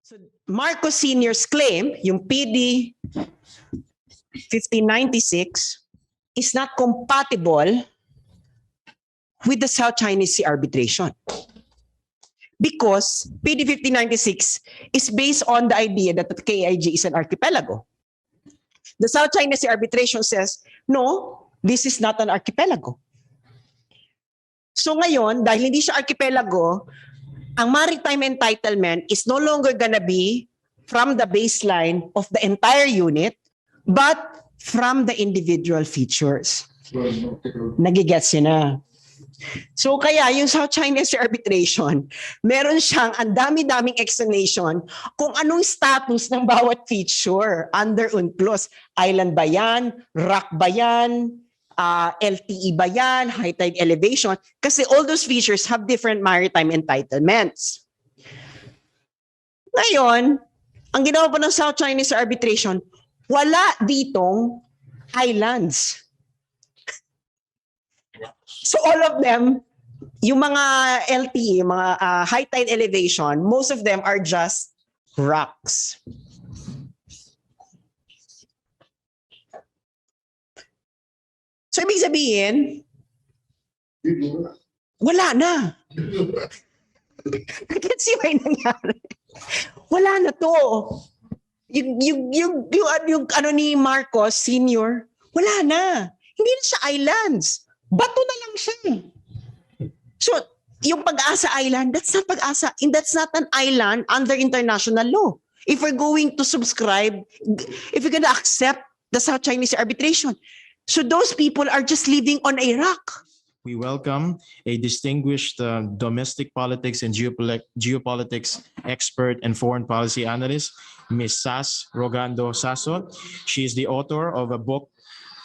So Marcos Sr.'s claim, yung PD 1596, is not compatible with the South China Sea arbitration. Because PD 1596 is based on the idea that the KIG is an archipelago. The South China Sea arbitration says, no, this is not an archipelago. So ngayon, dahil hindi siya archipelago, ang maritime entitlement is no longer gonna be from the baseline of the entire unit, but from the individual features. Nagigets yun na. So kaya yung South China Sea arbitration, meron siyang ang dami-daming explanation kung anong status ng bawat feature under UNCLOS. Island ba yan? Rock ba yan? LTE ba yan? High tide elevation? Kasi all those features have different maritime entitlements. Ngayon, ang ginawa pa ng South China Sea arbitration, wala ditong islands. So all of them, yung mga LTE, mga high tide elevation, most of them are just rocks. So ibig sabihin, wala na. Kasi may nangyari. Wala na to. Yung ano ni Marcos Sr., wala na. Hindi na siya islands. Bato na lang siya. So, yung Pag-asa Island, that's not Pag-asa. That's not an island under international law. If we're going to subscribe, if we're going to accept the South China Sea arbitration, so those people are just living on a rock. We welcome a distinguished domestic politics and geopolitics expert and foreign policy analyst, Ms. Sass Rogando. She is the author of a book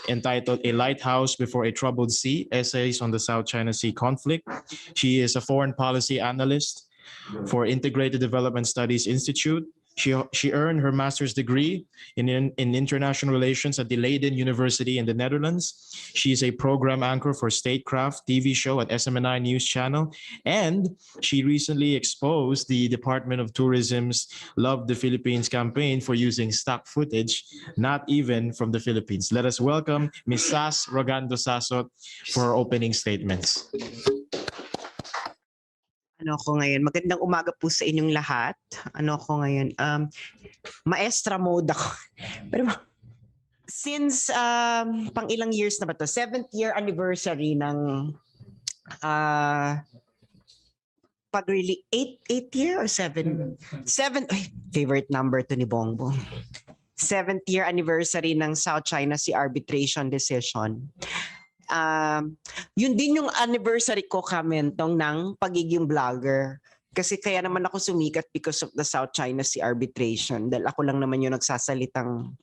entitled A Lighthouse Before a Troubled Sea, Essays on the South China Sea Conflict. She is a foreign policy analyst for Integrated Development Studies Institute. She earned her master's degree in international relations at the Leiden University in the Netherlands. She is a program anchor for Statecraft TV show at SMNI News Channel, and she recently exposed the Department of Tourism's Love the Philippines campaign for using stock footage, not even from the Philippines. Let us welcome Ms. Sass Rogando for her opening statements. Ano ko ngayon? Magandang umaga po sa inyong lahat. Ano ko ngayon? Maestra mode ako. Pero since pang ilang years na ba to? 7th year anniversary ng pag-release. 8th year or 7? 7. Favorite number to ni Bongbong. 7th year anniversary ng South China Sea arbitration decision. Yun din yung anniversary ko, Kamentong, ng pagiging vlogger. Kasi kaya naman ako sumikat because of the South China Sea arbitration. Dahil ako lang naman yung nagsasalitang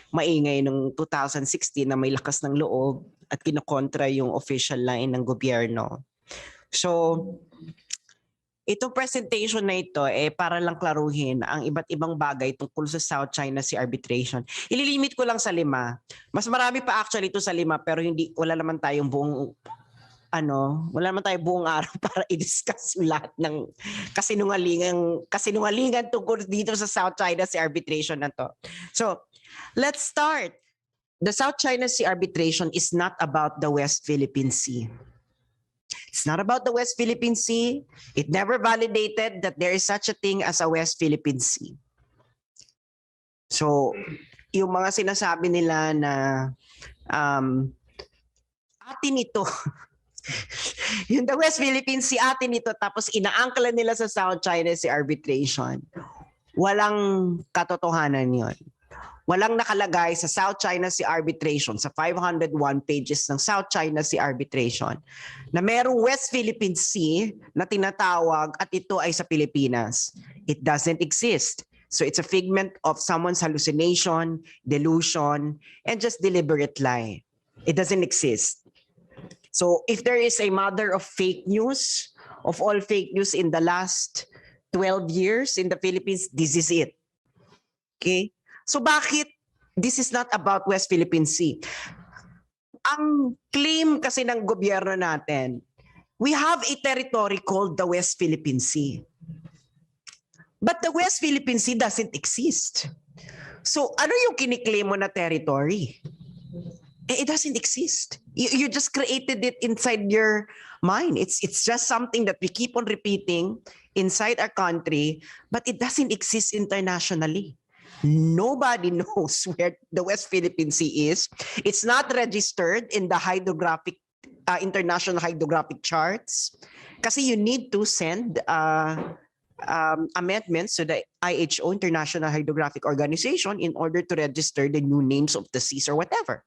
maingay noong 2016 na may lakas ng loob at kinokontra yung official line ng gobyerno. So, itong presentation na ito para lang klaruhin ang iba't ibang bagay tungkol sa South China Sea arbitration. Ililimit ko lang sa 5. Mas marami pa actually ito sa 5 pero wala naman tayong buong araw para i-discuss lahat ng kasinungalingan tungkol dito sa South China Sea arbitration na to. So, let's start. The South China Sea arbitration is not about the West Philippine Sea. It's not about the West Philippine Sea. It never validated that there is such a thing as a West Philippine Sea. So, yung mga sinasabi nila na atin ito, yung the West Philippine Sea atin ito, tapos inaangkla nila sa South China Sea arbitration, walang katotohanan yon. Walang nakalagay sa South China Sea arbitration, sa 501 pages ng South China Sea arbitration, na merong West Philippine Sea na tinatawag at ito ay sa Pilipinas. It doesn't exist. So it's a figment of someone's hallucination, delusion, and just deliberate lie. It doesn't exist. So if there is a mother of fake news, of all fake news in the last 12 years in the Philippines, this is it. Okay? So bakit this is not about West Philippine Sea? Ang claim kasi ng gobyerno natin, we have a territory called the West Philippine Sea. But the West Philippine Sea doesn't exist. So ano yung kiniklaim mo na territory? It doesn't exist. You just created it inside your mind. It's just something that we keep on repeating inside our country, but it doesn't exist internationally. Nobody knows where the West Philippine Sea is. It's not registered in the international hydrographic charts. Kasi you need to send amendments to the IHO, International Hydrographic Organization, in order to register the new names of the seas or whatever.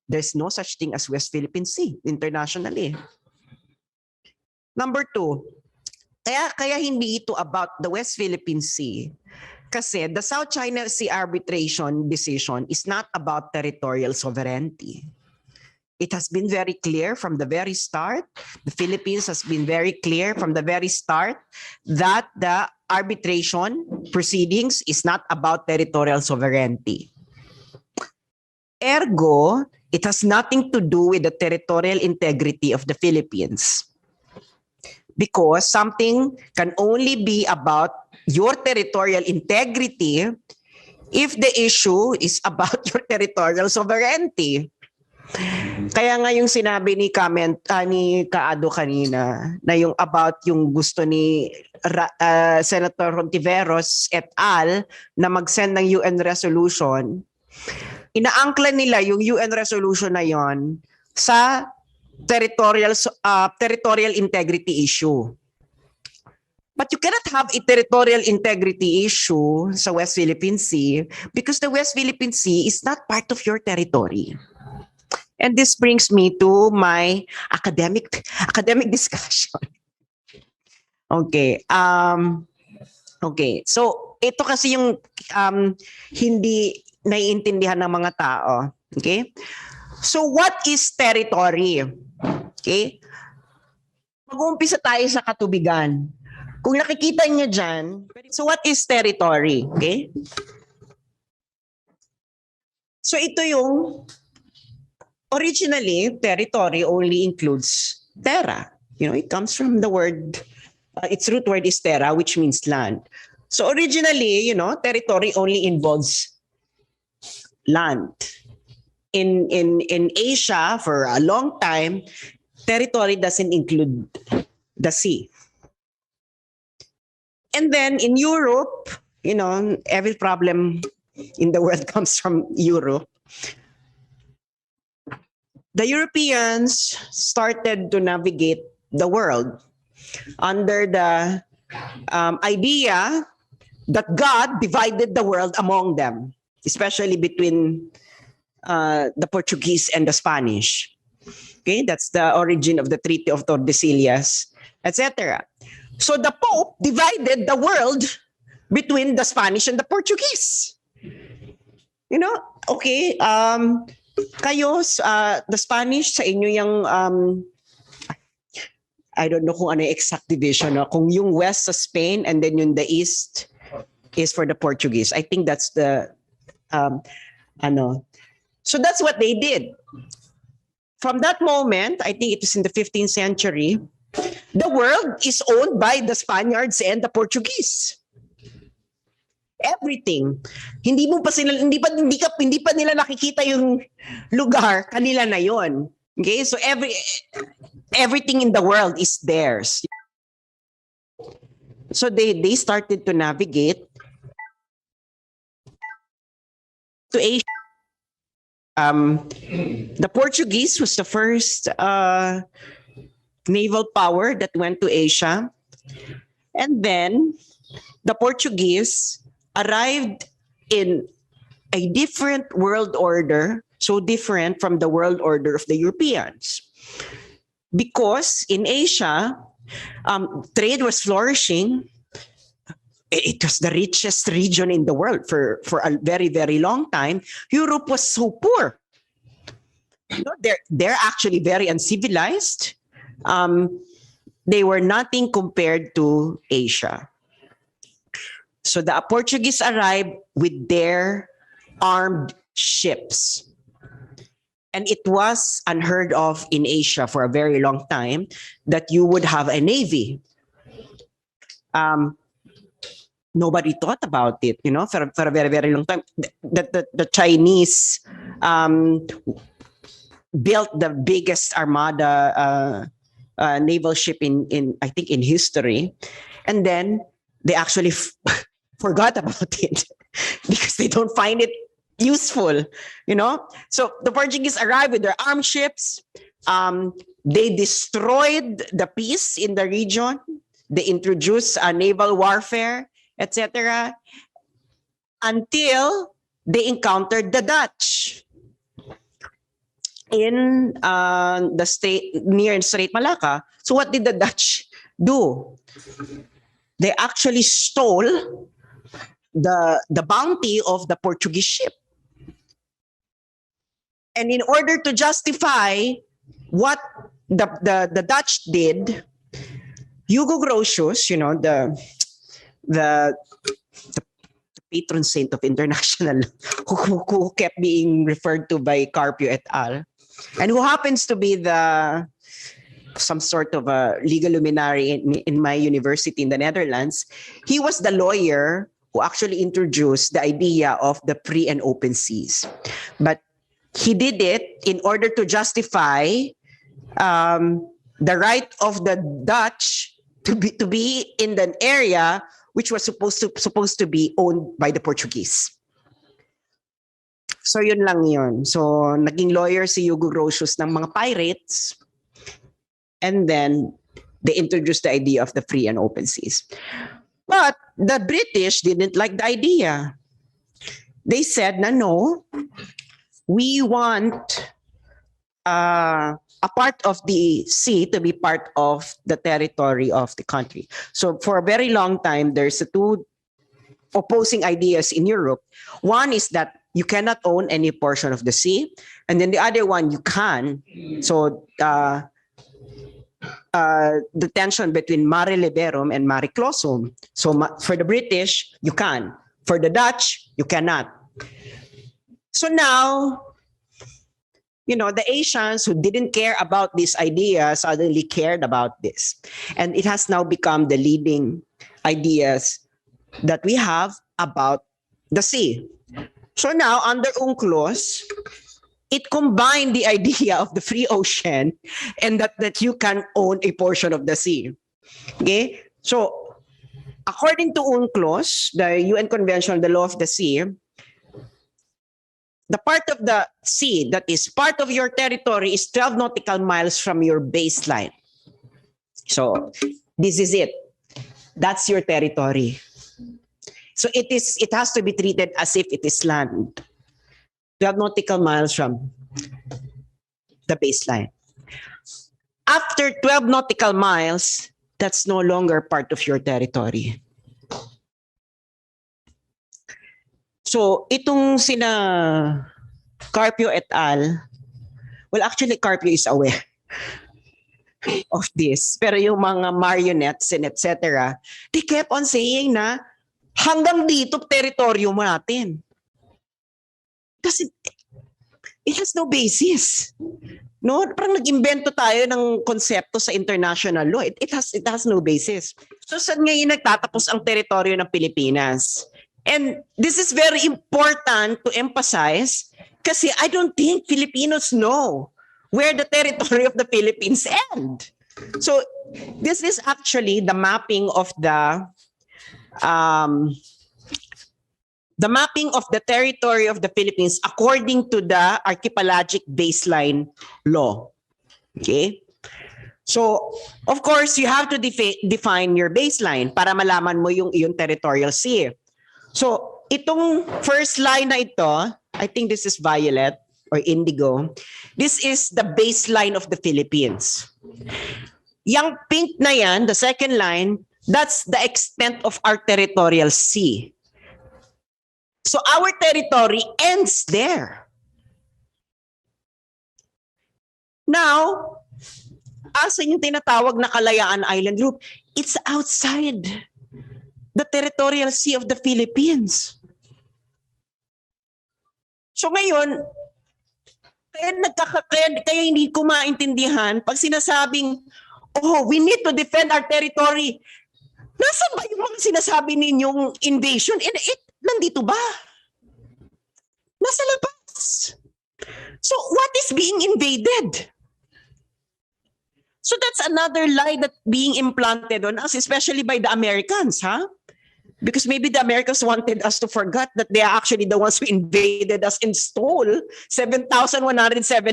There's no such thing as West Philippine Sea internationally. Number two, kaya hindi ito about the West Philippine Sea. Kasi the South China Sea arbitration decision is not about territorial sovereignty. It has been very clear from the very start. The Philippines has been very clear from the very start that the arbitration proceedings is not about territorial sovereignty. Ergo, it has nothing to do with the territorial integrity of the Philippines. Because something can only be about your territorial integrity if the issue is about your territorial sovereignty. Kaya nga yung sinabi ni Kaado kanina na yung about yung gusto ni Senator Hontiveros et al. Na mag-send ng UN resolution, inaangkla nila yung UN resolution na yon sa territorial integrity issue. But you cannot have a territorial integrity issue sa West Philippine Sea because the West Philippine Sea is not part of your territory. And this brings me to my academic discussion. Okay. Okay. So ito kasi yung hindi naiintindihan ng mga tao. Okay? So what is territory? Okay? Mag-uumpisa tayo sa katubigan. Kung nakikita niyo dyan, so what is territory? Okay? So ito yung, originally, territory only includes terra. You know, it comes from the word, its root word is terra, which means land. So originally, you know, territory only involves land. In Asia, for a long time, territory doesn't include the sea. And then in Europe, you know, every problem in the world comes from Europe. The Europeans started to navigate the world under the idea that God divided the world among them, especially between the Portuguese and the Spanish. Okay, that's the origin of the Treaty of Tordesillas, etc. So the Pope divided the world between the Spanish and the Portuguese. You know, okay, kayo, the Spanish, sa inyo yung, I don't know kung ano yung exact division, no? Kung yung west sa Spain and then yung the east is for the Portuguese. I think that's the, So that's what they did. From that moment, I think it was in the 15th century, the world is owned by the Spaniards and the Portuguese. Everything. Hindi pa nila nakikita yung lugar, kanila na yon. Okay? So everything in the world is theirs. So they started to navigate to Asia. The Portuguese was the first naval power that went to Asia. And then the Portuguese arrived in a different world order, so different from the world order of the Europeans. Because in Asia, trade was flourishing. It was the richest region in the world for a very, very long time. Europe was so poor. You know, they're actually very uncivilized. They were nothing compared to Asia. So the Portuguese arrived with their armed ships. And it was unheard of in Asia for a very long time that you would have a navy. nobody thought about it, for a very, very long time. The Chinese built the biggest armada naval ship in I think in history, and then they actually forgot about it because they don't find it useful, So the Portuguese arrived with their armed ships. They destroyed the peace in the region. They introduced naval warfare, etc., until they encountered the Dutch in the state near Strait Malacca. So what did the Dutch do? They actually stole the bounty of the Portuguese ship. And in order to justify what the Dutch did, Hugo Grotius, the patron saint of international who kept being referred to by Carpio et al., and who happens to be some sort of a legal luminary in my university in the Netherlands. He was the lawyer who actually introduced the idea of the free and open seas. But he did it in order to justify the right of the Dutch to be in an area which was supposed to be owned by the Portuguese. So yun lang yun. So naging lawyer si Hugo Grotius ng mga pirates, and then they introduced the idea of the free and open seas. But the British didn't like the idea. They said, no, we want a part of the sea to be part of the territory of the country. So for a very long time, there's two opposing ideas in Europe. One is that you cannot own any portion of the sea, and then the other one you can. So the tension between mare liberum and mare clausum. So for the British, you can. For the Dutch, you cannot. So now, the Asians who didn't care about this idea suddenly cared about this. And it has now become the leading ideas that we have about the sea. So now, under UNCLOS, it combined the idea of the free ocean and that you can own a portion of the sea. Okay? So, according to UNCLOS, the UN Convention on the Law of the Sea, the part of the sea that is part of your territory is 12 nautical miles from your baseline. So, this is it. That's your territory. So it has to be treated as if it is land. 12 nautical miles from the baseline. After 12 nautical miles, that's no longer part of your territory. So itong sina Carpio et al., well, actually Carpio is aware of this. Pero yung mga marionettes and etc., they kept on saying na hanggang dito teritoryo mo natin. Kasi it has no basis. No, parang nag-imbento tayo ng konsepto sa international law. It has no basis. So saan ngayon nagtatapos ang teritoryo ng Pilipinas? And this is very important to emphasize kasi I don't think Filipinos know where the territory of the Philippines end. So this is actually the mapping of the territory of the Philippines according to the archipelagic baseline law. Okay? So, of course, you have to define your baseline para malaman mo yung territorial sea. So, itong first line na ito, I think this is violet or indigo. This is the baseline of the Philippines. Yang pink na yan, the second line, that's the extent of our territorial sea. So our territory ends there. Now, asan yung tinatawag na Kalayaan Island Group? It's outside the territorial sea of the Philippines. So ngayon, kaya hindi ko maintindihan pag sinasabing, oh, we need to defend our territory. Nasaan ba yung mga sinasabi ninyong invasion? Nandito ba? Nasa labas. So what is being invaded? So that's another lie that's being implanted on us, especially by the Americans, huh? Because maybe the Americans wanted us to forget that they are actually the ones who invaded us and stole 7,107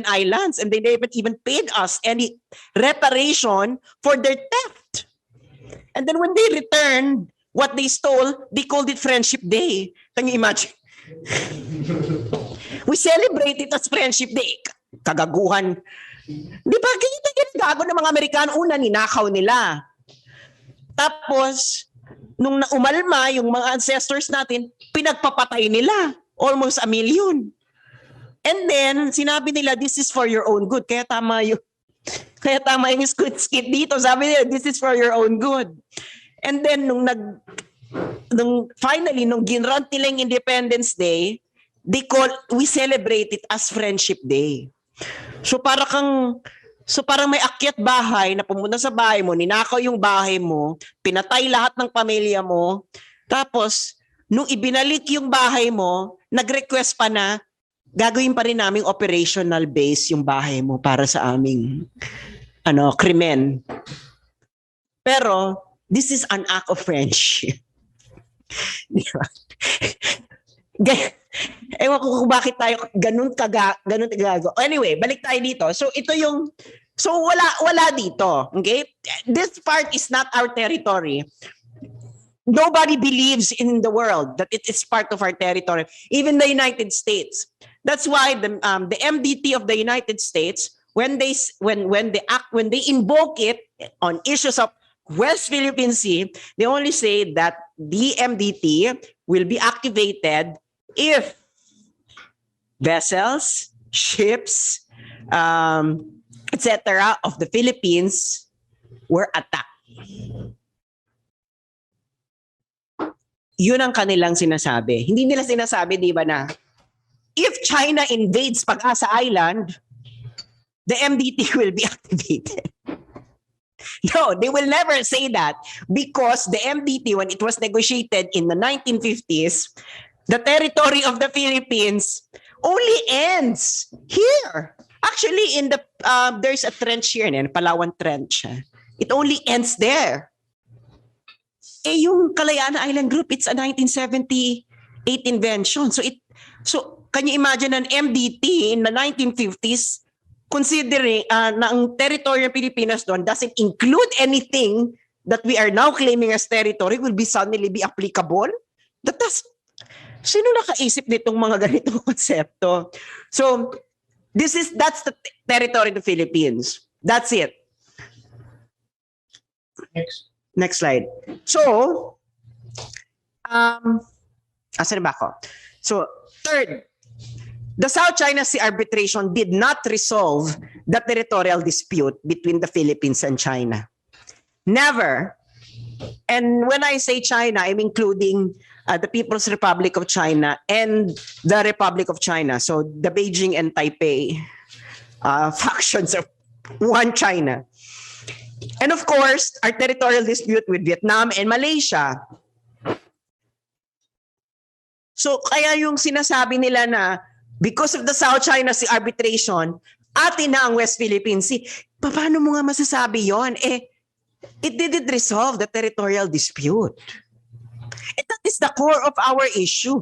islands, and they haven't even paid us any reparation for their theft. And then when they returned what they stole, they called it Friendship Day. Can you imagine? We celebrate it as Friendship Day. Kagaguhan. Di ba? Ganyan gago ng mga Amerikano. Una, ninakaw nila. Tapos, nung umalma yung mga ancestors natin, pinagpapatay nila. Almost 1 million. And then, sinabi nila, this is for your own good. Kaya tama yung skit dito. Sabi nila, this is for your own good. And then, nung finally, nung ginrant nila yung Independence Day, we celebrate it as Friendship Day. So parang may akyat bahay na pumunta sa bahay mo, ninakaw yung bahay mo, pinatay lahat ng pamilya mo, tapos nung ibinalik yung bahay mo, nag-request pa na gagawin pa rin naming operational base yung bahay mo para sa aming krimen. Pero this is an act of friendship. Di ba? Ewan ko kung bakit tayo ganun tagago. Anyway, balik tayo dito. So ito yung wala dito. Okay? This part is not our territory. Nobody believes in the world that it is part of our territory, even the United States. That's why the MDT of the United States, when they invoke it on issues of West Philippine Sea, they only say that the MDT will be activated if vessels, ships, etc. of the Philippines were attacked. Yun ang kanilang sinasabi. Hindi nila sinasabi, di ba, na if China invades Pag-asa Island, the MDT will be activated. No, they will never say that because the MDT, when it was negotiated in the 1950s, the territory of the Philippines only ends here. Actually, there's a trench here, Palawan Trench. It only ends there. Yung Kalayaan Island Group, it's a 1978 invention. So can you imagine an MDT in the 1950s considering na ang territory ng Pilipinas doon doesn't include anything that we are now claiming as territory will suddenly be applicable? Sino nakaisip nitong mga ganitong konsepto? So, that's the territory of the Philippines. That's it. Next slide. So, asan ba ako? So, third, the South China Sea Arbitration did not resolve the territorial dispute between the Philippines and China. Never. And when I say China, I'm including the People's Republic of China and the Republic of China. So the Beijing and Taipei factions of one China. And of course, our territorial dispute with Vietnam and Malaysia. So kaya yung sinasabi nila na because of the South China Sea Arbitration, atin na ang West Philippine Sea. Paano mo nga masasabi yon? It didn't resolve the territorial dispute. And that is the core of our issue,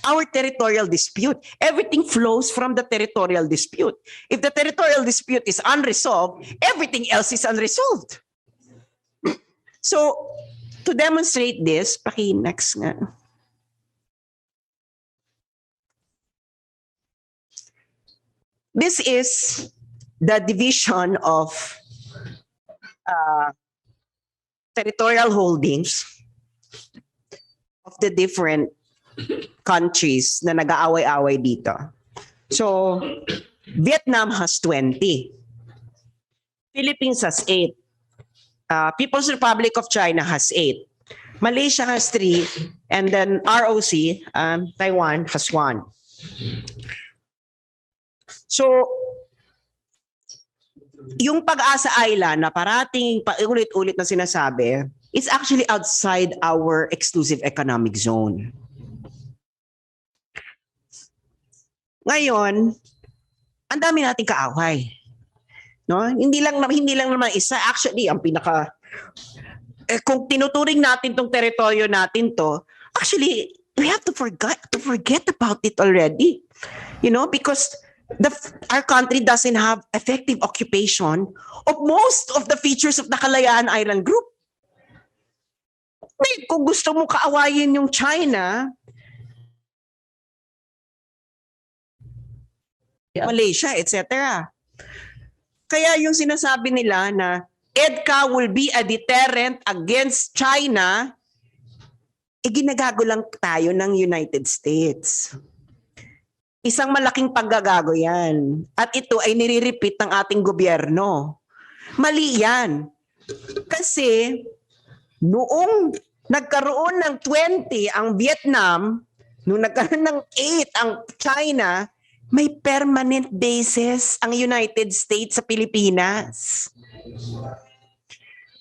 our territorial dispute. Everything flows from the territorial dispute. If the territorial dispute is unresolved, everything else is unresolved. So, to demonstrate this, paki-next nga. This is the division of territorial holdings of the different countries na nag-aaway-away dito. So, Vietnam has 20. Philippines has 8. People's Republic of China has 8. Malaysia has 3. And then ROC, Taiwan, has 1. So, yung Pag-asa Island na parating paulit-ulit na sinasabi, is actually outside our exclusive economic zone. Ngayon, ang dami nating kaaway. No? Hindi lang naman isa. Actually, ang pinaka kung tinuturing natin tong teritoryo natin to, actually we have to forget about it already. You know, because our country doesn't have effective occupation of most of the features of the Kalayaan Island Group. Kung gusto mo kaawayin yung China, Malaysia, etc. Kaya yung sinasabi nila na EDCA will be a deterrent against China, ginagago lang tayo ng United States. Isang malaking paggagago yan. At ito ay nire-repeat ng ating gobyerno. Mali yan. Kasi noong nagkaroon ng 20 ang Vietnam, noong nagkaroon ng 8 ang China, may permanent bases ang United States sa Pilipinas.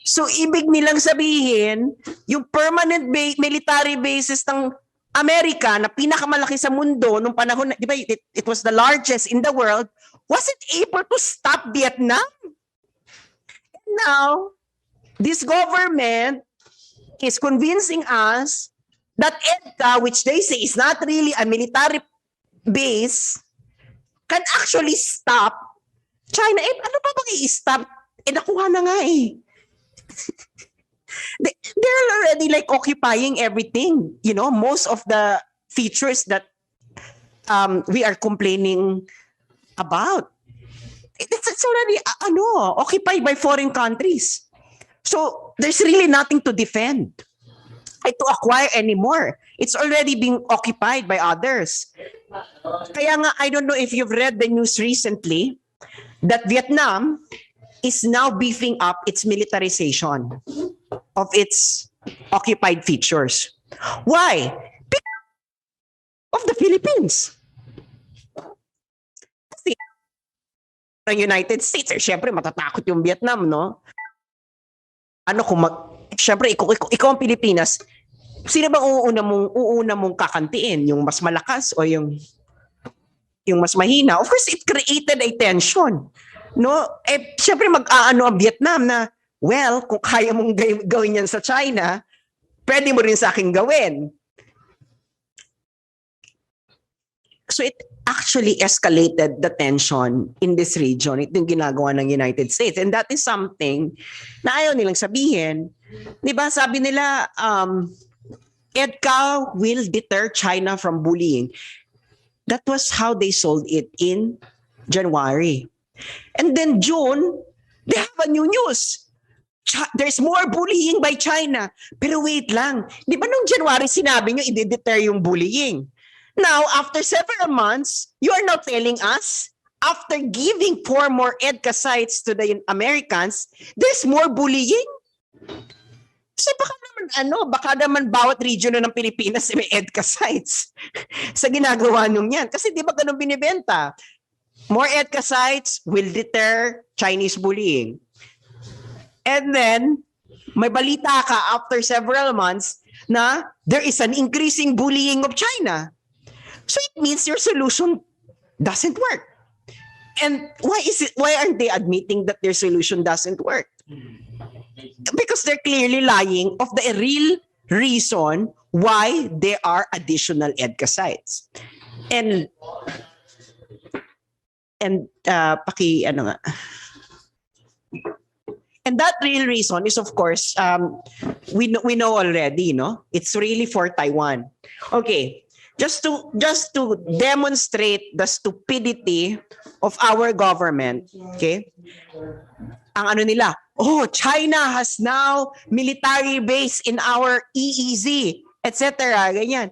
So ibig nilang sabihin, yung permanent military bases ng Amerika na pinakamalaki sa mundo nung panahon, di ba, it was the largest in the world, wasn't able to stop Vietnam. And now, this government is convincing us that EDCA, which they say is not really a military base, can actually stop China. Ano pa bang i-stop? Nakuha na nga eh. They're already like occupying everything. You know, most of the features that we are complaining about. It's already occupied by foreign countries. So there's really nothing to defend, to acquire anymore. It's already being occupied by others. Kaya nga, I don't know if you've read the news recently that Vietnam is now beefing up its militarization of its occupied features. Why? Because of the Philippines. Kasi ng United States, syempre matatakot yung Vietnam, no? Syempre, ikaw ang Pilipinas, sino bang uuna mong kakantiin? Yung mas malakas o yung mas mahina? Of course, it created a tension. No? Syempre mag-aano ang Vietnam na, well, kung kaya mong gawin yan sa China, pwede mo rin sa akin gawin. So it actually escalated the tension in this region. Ito yung ginagawa ng United States. And that is something na ayaw nilang sabihin. Di ba, sabi nila, EDCA will deter China from bullying. That was how they sold it in January. And then June, they have a new news. There's more bullying by China. Pero wait lang. Di ba nung January sinabi nyo i-deter yung bullying? Now, after several months, you are now telling us, after giving 4 more EDCA sites to the Americans, there's more bullying? So baka naman bawat region ng Pilipinas may EDCA sites sa ginagawa nung yan. Kasi di ba ganun binibenta? More EDCA sites will deter Chinese bullying. And then, may balita ka after several months na there is an increasing bullying of China. So it means your solution doesn't work. And why aren't they admitting that their solution doesn't work? Because they're clearly lying of the real reason why there are additional EDCA sites. And And that real reason is, of course, we know already, no? It's really for Taiwan. Okay. Just to demonstrate the stupidity of our government, okay? Ang nila, China has now military base in our EEZ, etc. Ganyan.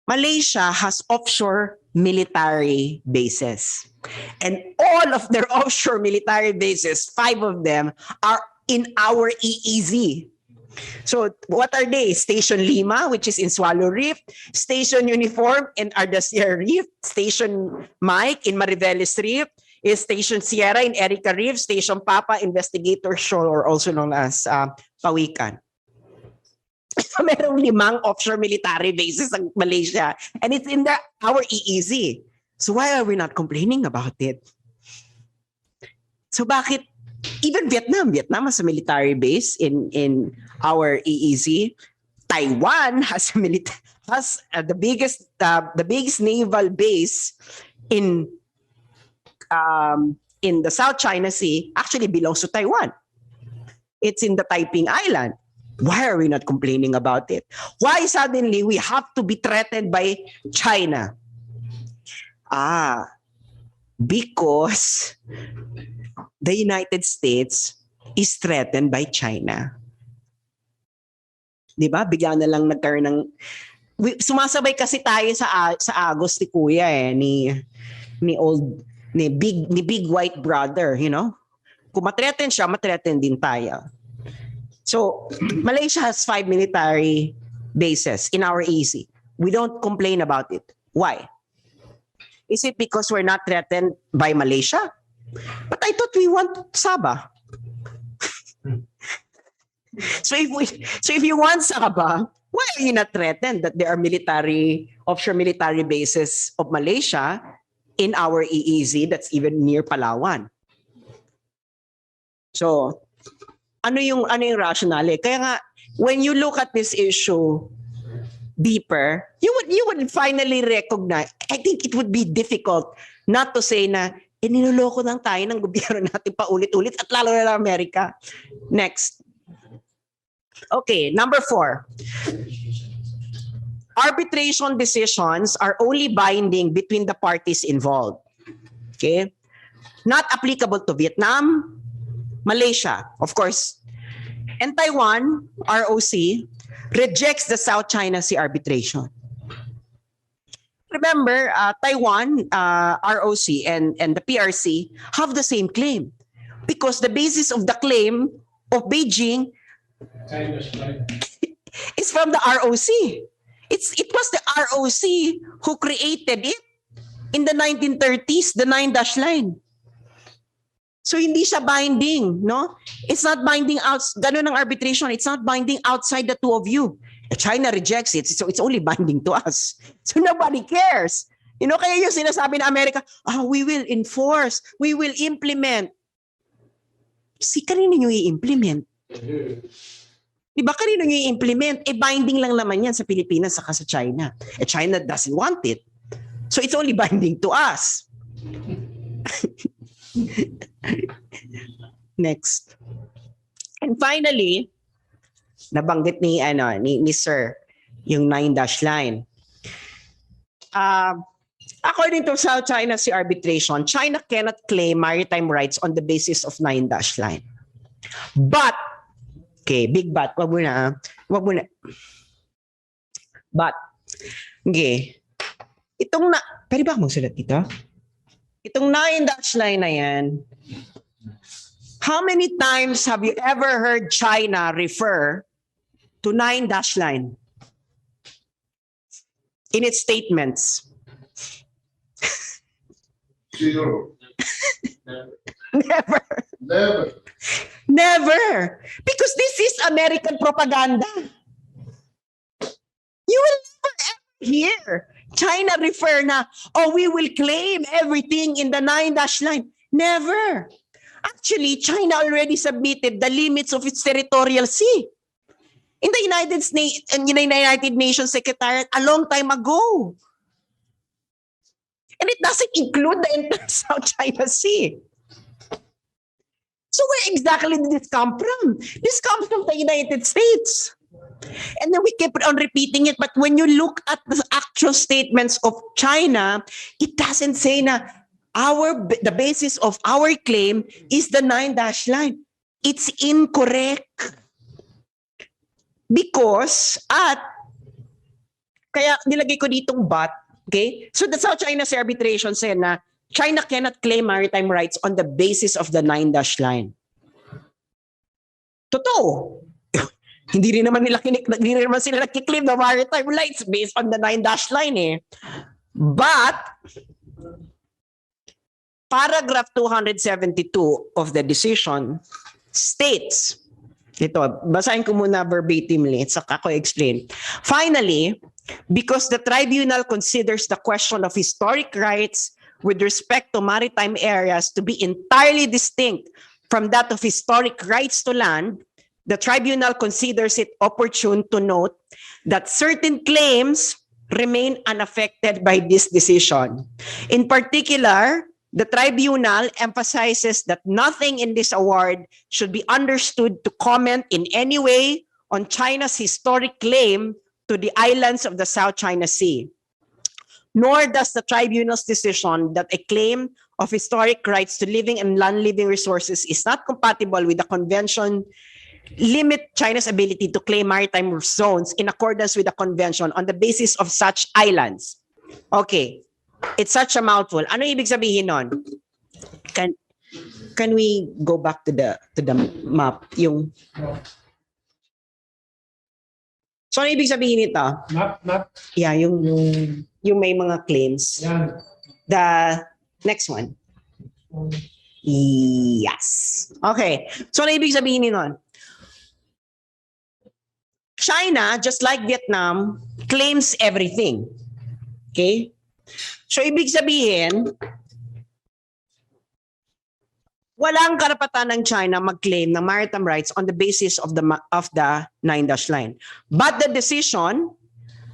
Malaysia has offshore military bases. And all of their offshore military bases, 5 of them, are in our EEZ. So what are they? Station Lima, which is in Swallow Reef, Station Uniform in Ardasier Reef, Station Mike in Mariveles Reef, is Station Sierra in Erica Reef, Station Papa, Investigator Shoal, or also known as Pawikan. So merong 5 offshore military bases ng Malaysia, and it's in our EEZ. So why are we not complaining about it? So bakit even Vietnam has a military base in our EEZ. Taiwan has the biggest naval base in the South China Sea. Actually belongs to Taiwan. It's in the Taiping Island. Why are we not complaining about it? Why suddenly we have to be threatened by China? Because the United States is threatened by China. Diba? Bigla na lang nagkaroon ng... Sumasabay kasi tayo sa agos ni Kuya ni big white brother, you know? Kung matreten siya, matreten din tayo. So, Malaysia has 5 military bases in our EEZ. We don't complain about it. Why? Is it because we're not threatened by Malaysia? But I thought we want Sabah. So if you want Sabah, why are you not threatened that there are offshore military bases of Malaysia in our EEZ that's even near Palawan? So, ano yung rationale? Kaya nga, when you look at this issue deeper, you would finally recognize, I think it would be difficult not to say na, niloloko lang tayo ng gobyerno natin paulit-ulit at lalo na ng Amerika. Next. Okay, number 4. Arbitration decisions are only binding between the parties involved. Okay? Not applicable to Vietnam, Malaysia, of course, and Taiwan, ROC, rejects the South China Sea arbitration. Remember, Taiwan, ROC, and the PRC have the same claim because the basis of the claim of Beijing is from the ROC. It was the ROC who created it in the 1930s, the 9-dash line. So hindi siya binding, no? It's not binding out. Ganun ang arbitration. It's not binding outside the two of you. China rejects it, so it's only binding to us. So nobody cares. You know, kaya yung sinasabi ng Amerika, we will enforce, we will implement. Kanino nyo i-implement? Diba kanino nyo i-implement? Binding lang naman yan sa Pilipinas saka sa China. China doesn't want it. So it's only binding to us. Next. And finally, nabanggit ni Sir yung 9-dash line. According to South China Sea arbitration, China cannot claim maritime rights on the basis of 9-dash line. But, okay, big but, wag muna. But, okay, pwede ba magsulat dito? Itong 9-dash line na yan, how many times have you ever heard China refer to 9-dash line in its statements? 0. Never. Because this is American propaganda. You will never ever hear China refer na, we will claim everything in the 9-dash line. Never. Actually, China already submitted the limits of its territorial sea in the United Nations Secretariat a long time ago. And it doesn't include the entire South China Sea. So where exactly did this come from? This comes from the United States. And then we keep on repeating it. But when you look at the actual statements of China, it doesn't say na the basis of our claim is the 9-dash line. It's incorrect. Because kaya nilagay ko ditong but, okay? So the South China Sea arbitration said na China cannot claim maritime rights on the basis of the 9-dash line. Totoo. Hindi rin naman sila nakiklaim na maritime rights based on the 9-dash line eh. But paragraph 272 of the decision states, ito, basahin ko muna verbatimly, saka ko explain. Finally, because the tribunal considers the question of historic rights with respect to maritime areas to be entirely distinct from that of historic rights to land, the tribunal considers it opportune to note that certain claims remain unaffected by this decision. In particular, the tribunal emphasizes that nothing in this award should be understood to comment in any way on China's historic claim to the islands of the South China Sea. Nor does the tribunal's decision that a claim of historic rights to living and non-living resources is not compatible with the convention limit China's ability to claim maritime zones in accordance with the convention on the basis of such islands. Okay, it's such a mouthful. Ano ibig sabihin nun? Can we go back to the map? Yung So ano ibig sabihin nito? Map. Yeah, yung may mga claims. Yan. The next one. Yes. Okay. So ano ibig sabihin nito? China, just like Vietnam, claims everything. Okay? So ibig sabihin, walang karapatan ng China mag-claim ng maritime rights on the basis of the 9-dash line. But the decision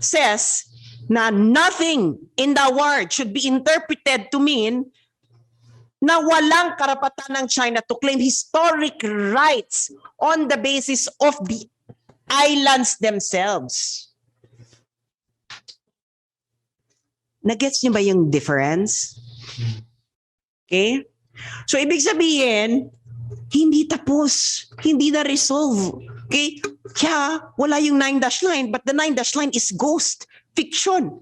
says na nothing in the award should be interpreted to mean na walang karapatan ng China to claim historic rights on the basis of the islands themselves. Nagets niyo ba yung difference? Okay? So, ibig sabihin, hindi tapos. Hindi na-resolve. Okay? Kaya, wala yung 9-dash line, but the 9-dash line is ghost fiction.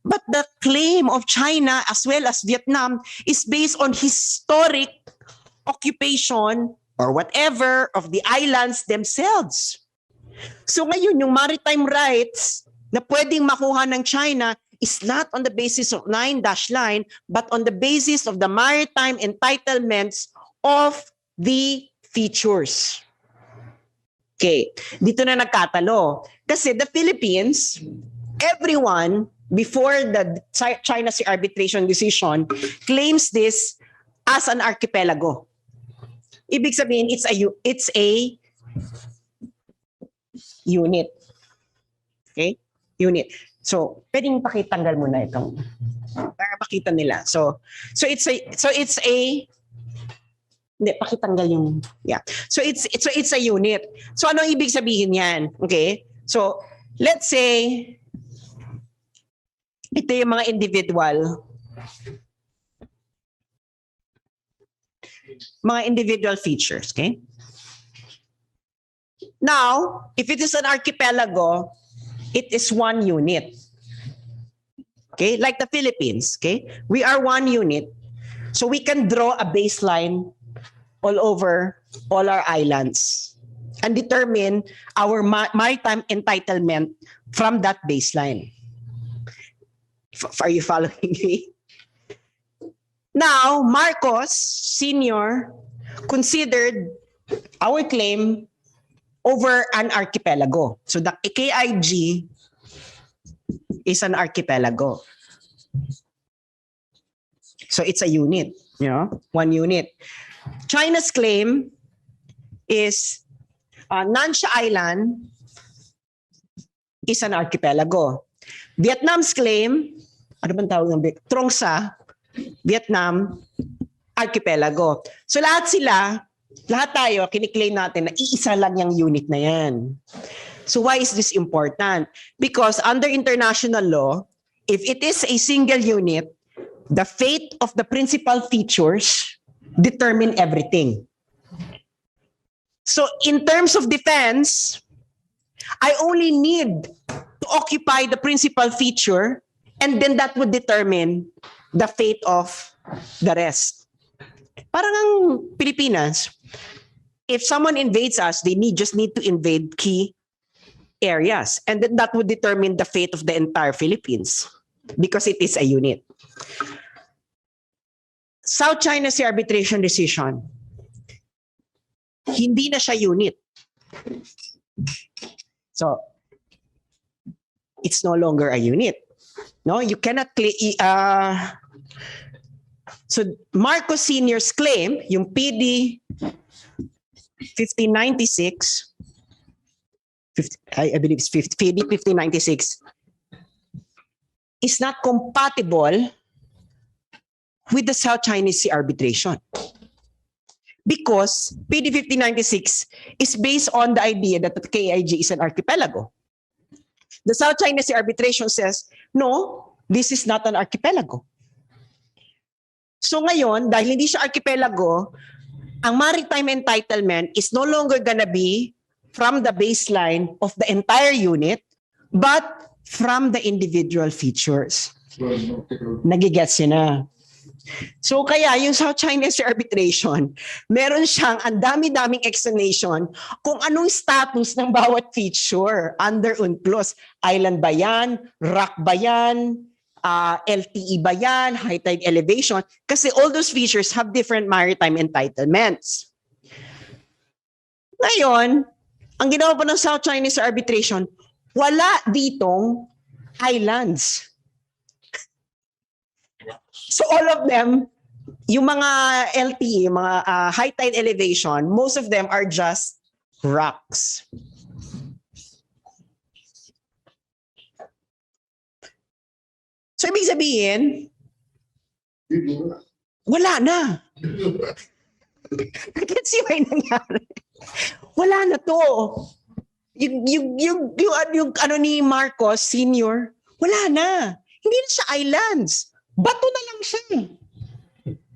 But the claim of China as well as Vietnam is based on historic occupation or whatever of the islands themselves. So ngayon, yung maritime rights na pwedeng makuha ng China is not on the basis of 9-dash line, but on the basis of the maritime entitlements of the features. Okay, dito na nagkatalo. Kasi the Philippines, everyone, before the China Sea arbitration decision, claims this as an archipelago. Ibig sabihin, it's a unit. Okay? Unit. So, pwedeng pakitanggal mo na itong para makita nila. So it's a hindi pakitanggal yung So it's a unit. So ano ibig sabihin yan? Okay? So, let's say ito yung mga individual features, okay? Now, if it is an archipelago, it is one unit. Okay, like the Philippines, okay? We are one unit. So we can draw a baseline all over all our islands and determine our maritime entitlement from that baseline. Are you following me? Now, Marcos Sr. considered our claim over an archipelago. So the KIG is an archipelago. So it's a unit, you know, one unit. China's claim is Nansha Island is an archipelago. Vietnam's claim, ano bang tawag ng Trong Sa, Vietnam, archipelago. So lahat tayo, kiniklaim natin na iisa lang yung unit na yan. So why is this important? Because under international law, if it is a single unit, the fate of the principal features determine everything. So in terms of defense, I only need to occupy the principal feature and then that would determine the fate of the rest. Parang ang Pilipinas, if someone invades us, they just need to invade key areas. And then that would determine the fate of the entire Philippines because it is a unit. South China Sea Arbitration Decision, hindi na siya unit. So, it's no longer a unit. No, you cannot so Marcos Sr.'s claim, yung PD 1596, I believe it's PD 1596, is not compatible with the South China Sea Arbitration. Because PD 1596 is based on the idea that the KIG is an archipelago. The South China Sea Arbitration says, no, this is not an archipelago. So ngayon, dahil hindi siya archipelago, ang maritime entitlement is no longer gonna be from the baseline of the entire unit, but from the individual features. Nagigets yun na. So kaya yung South China Sea Arbitration, meron siyang ang dami-daming explanation kung anong status ng bawat feature under UNCLOS. Island ba yan? Rock ba yan? LTE ba yan? High tide elevation? Kasi all those features have different maritime entitlements. Ngayon, ang ginawa pa ng South China Sea Arbitration, wala ditong islands. So all of them, yung mga LTE, mga high tide elevation, most of them are just rocks. So ibig sabihin, wala na. Kasi may nangyari. Wala na to. Yung ano ni Marcos Sr., wala na. Hindi na siya islands. Bato na lang siya.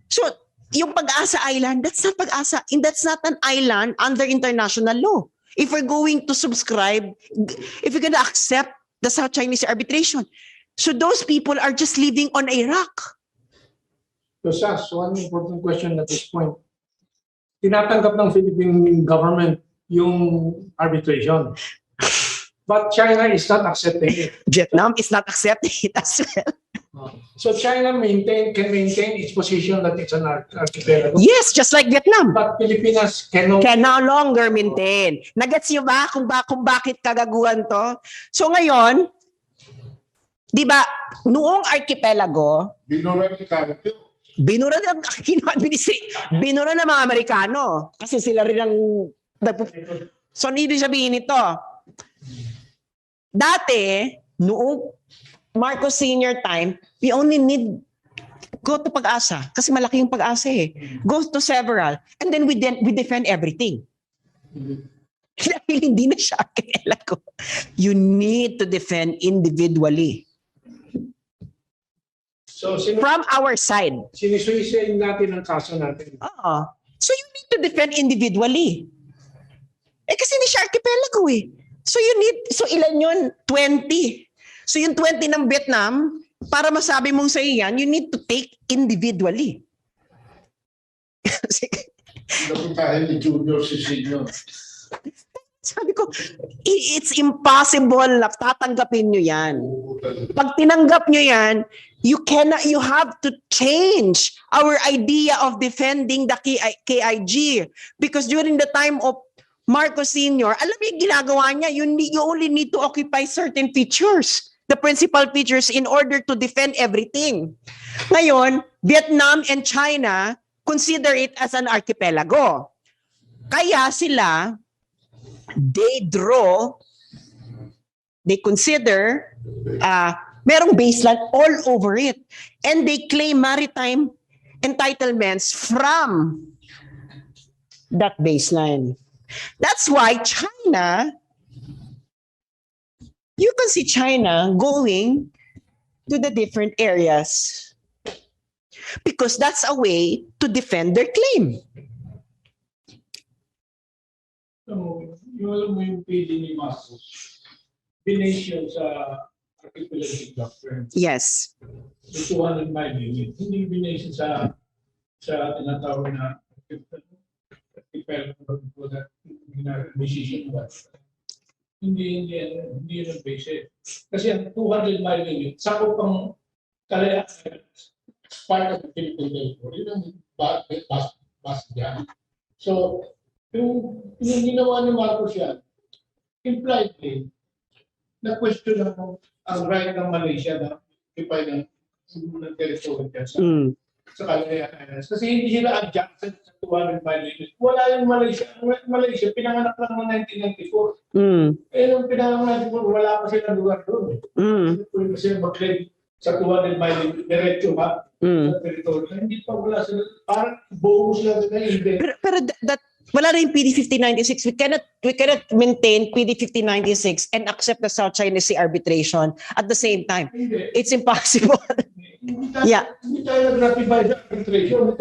So, yung Pag-asa Island, that's not Pag-asa. And that's not an island under international law. If we're going to subscribe, if we're going to accept the South China Sea Arbitration. So those people are just living on a rock. So Sass, one important question at this point. Tinatanggap ng Philippine government yung arbitration. But China is not accepting it. Vietnam is not accepting it as well. So China can maintain its position that it's an archipelago. Yes, just like Vietnam. But Pilipinas can no longer maintain. Nagets niyo ba kung bakit kagaguhan to? So ngayon, di ba, noong archipelago, binura ng mga Amerikano. Kasi sila rin ang... So, ibig sabihin nito, dati, noong Marcos Sr. time, we only need go to Pag-asa. Kasi malaki yung Pag-asa eh. Go to several. And then we defend everything. Dahil hindi na siya archipelago. You need to defend individually. So, from our side. Sinisuisin natin ang kaso natin. Oo. So you need to defend individually. Kasi hindi siya archipelago eh. So ilan yun? 20. So yung 20 ng Vietnam, para masabi mong sa iyan, you need to take individually. Napuntahin ni Junior si Senior. Sabi ko, it's impossible na tatanggapin nyo yan. Pag tinanggap nyo yan, you have to change our idea of defending the KIG. Because during the time of Marcos Sr., alam mo yung ginagawa niya, you only need to occupy certain features, the principal features, in order to defend everything. Ngayon, Vietnam and China consider it as an archipelago. Kaya sila, they consider merong baseline all over it. And they claim maritime entitlements from that baseline. That's why China, you can see China going to the different areas because that's a way to defend their claim. So, yung alam mo yung pili ni Marcos, binase yun sa archipelagic doctrine. Yes. So 200 mile limit. Hindi binase sa tinatawag na archipelago that decision ba? Hindi yun ang base. Kasi ang 200 mile limit, sakop ang Kalayaan. part of the Philippine neighbor. Yun ang bas dyan. So, yung ginawa ni Marcos yan, impliedly, na-question ang right ng Malaysia na ipay ng territory dyan sa Kalayaan. Kasi hindi sila adjacent sa 200 mile limit. Wala yung Malaysia. Malaysia, pinanganak lang ng 1994. Eh, nung pinanganak ng 1994, wala pa silang lugar doon. Pwede pa sila mag-claim sa 200 mile limit, diretso ha, sa territory. Hindi pa wala sila, parang bonus lang na hindi. Pero that wala na yung PD 5096. We cannot maintain PD 5096 and accept the South China Sea arbitration at the same time. Hindi. It's impossible. Hindi tayo nag-ratify sa arbitration.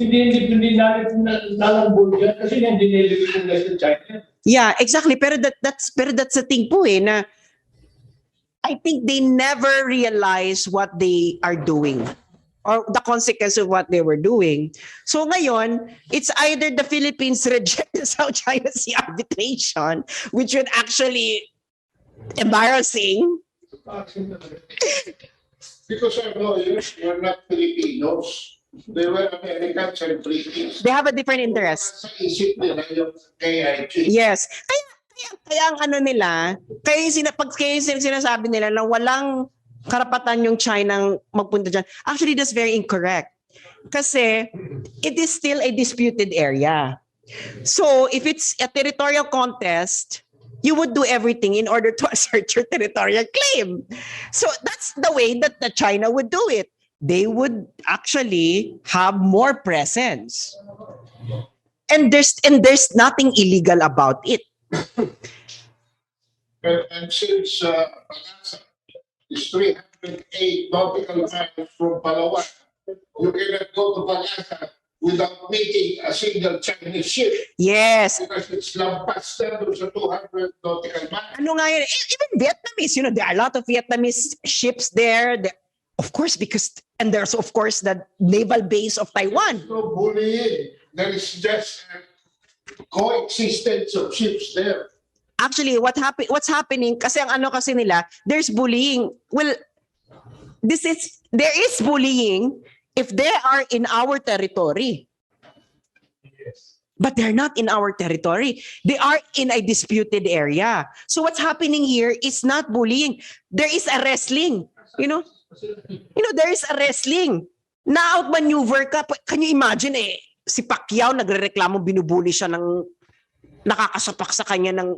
Hindi natin nalambol yan kasi hindi nililipunay sa China. Yeah, exactly. Pero that's the thing po na I think they never realize what they are doing or the consequence of what they were doing. So ngayon, it's either the Philippines reject the South China Sea arbitration, which would actually embarrassing. Because our lawyers were not Filipinos. They were Americans and British. They have a different interest. Sa isip nila yung KIG. Yes. Kaya ang ano nila, kaya yung sinasabi nila na walang karapatan yung China magpunta dyan. Actually, that's very incorrect. Kasi it is still a disputed area. So if it's a territorial contest, you would do everything in order to assert your territorial claim. So that's the way that the China would do it. They would actually have more presence. And there's nothing illegal about it. And since Pagasa is 308 nautical miles from Palawan, you cannot go to Pagasa without meeting a single Chinese ship. Yes. Because it's lampas na doon sa 200 nautical miles. Ano nga yun? Even Vietnamese, there are a lot of Vietnamese ships there. Of course, and there's of course the naval base of Taiwan. No bullying. There is just coexistence of ships there. Actually, what's happening, kasi ang ano kasi nila, there's bullying. Well, there is bullying if they are in our territory. Yes. But they're not in our territory. They are in a disputed area. So what's happening here is not bullying. There is a wrestling. There is a wrestling. Na-outmaneuver ka. Can you imagine si Pacquiao nagrereklamo, binubuli siya ng nakakasapak sa kanya ng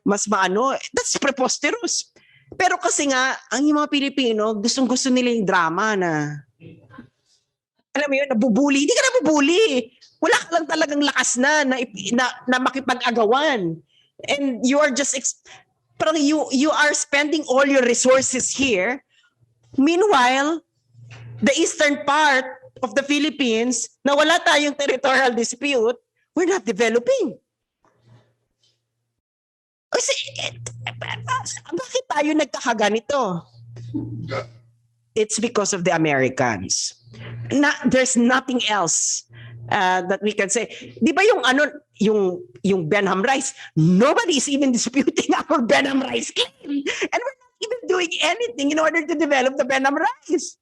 mas maano. That's preposterous. Pero kasi nga, ang mga Pilipino, gustong-gusto nila yung drama na, alam mo yun, nabubuli. Hindi ka nabubuli. Wala ka lang talagang lakas na makipag-agawan. And you are just, parang you are spending all your resources here. Meanwhile, the eastern part of the Philippines, na wala tayong territorial dispute, we're not developing. Kasi, bakit tayo nagkakaganito? It's because of the Americans. There's nothing else that we can say. Di ba yung Benham rice? Nobody is even disputing our Benham rice claim. And we're not even doing anything in order to develop the Benham rice.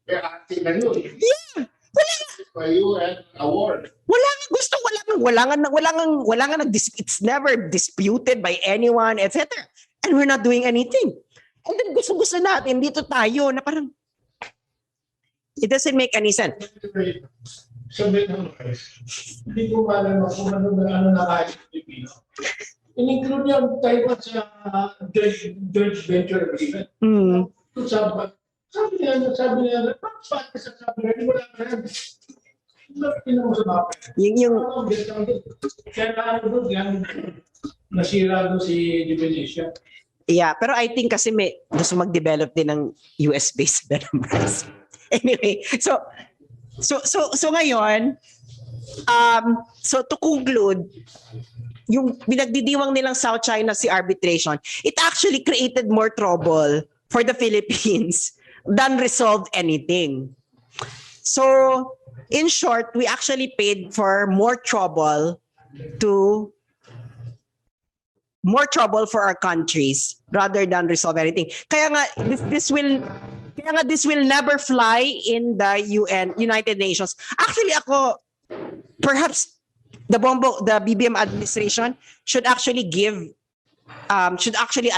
Kaya atin na yun. Yeah. By UN award. It's never disputed by anyone, etc. And we're not doing anything. And then gusto natin, dito tayo, na parang, it doesn't make any sense. Sabi ng hindi ko malaman kung ano na kahit Pilipino. In-include niya Taiwan sa joint venture agreement. Sabi niya, sabi niya, wala ka yan. Kaya nasira doon si Indonesia. Yeah, pero I think kasi may gusto mag-develop din ng US-based Benham rice. Anyway, so ngayon, so to conclude, yung binagdidiwang nilang South China Sea arbitration, it actually created more trouble for the Philippines than resolved anything. So, in short, we actually paid for more trouble for our countries rather than resolve anything. Kaya nga, this will Kaya nga this will never fly in the United Nations. Actually ako, perhaps the BBM administration should actually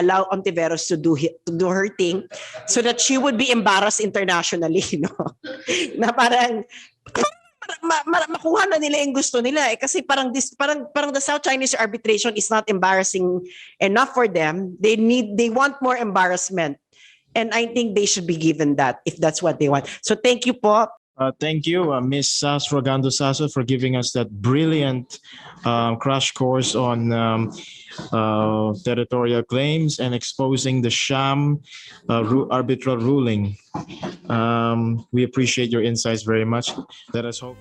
allow Ontiveros to do her thing so that she would be embarrassed internationally, no? Na parang makuha na nila yung gusto nila eh, kasi parang the South Chinese arbitration is not embarrassing enough for them. They want more embarrassment. And I think they should be given that if that's what they want. So thank you po. Thank you, Ms. Sass Rogando Sasso, for giving us that brilliant crash course on territorial claims and exposing the sham arbitral ruling. We appreciate your insights very much. Let us hope.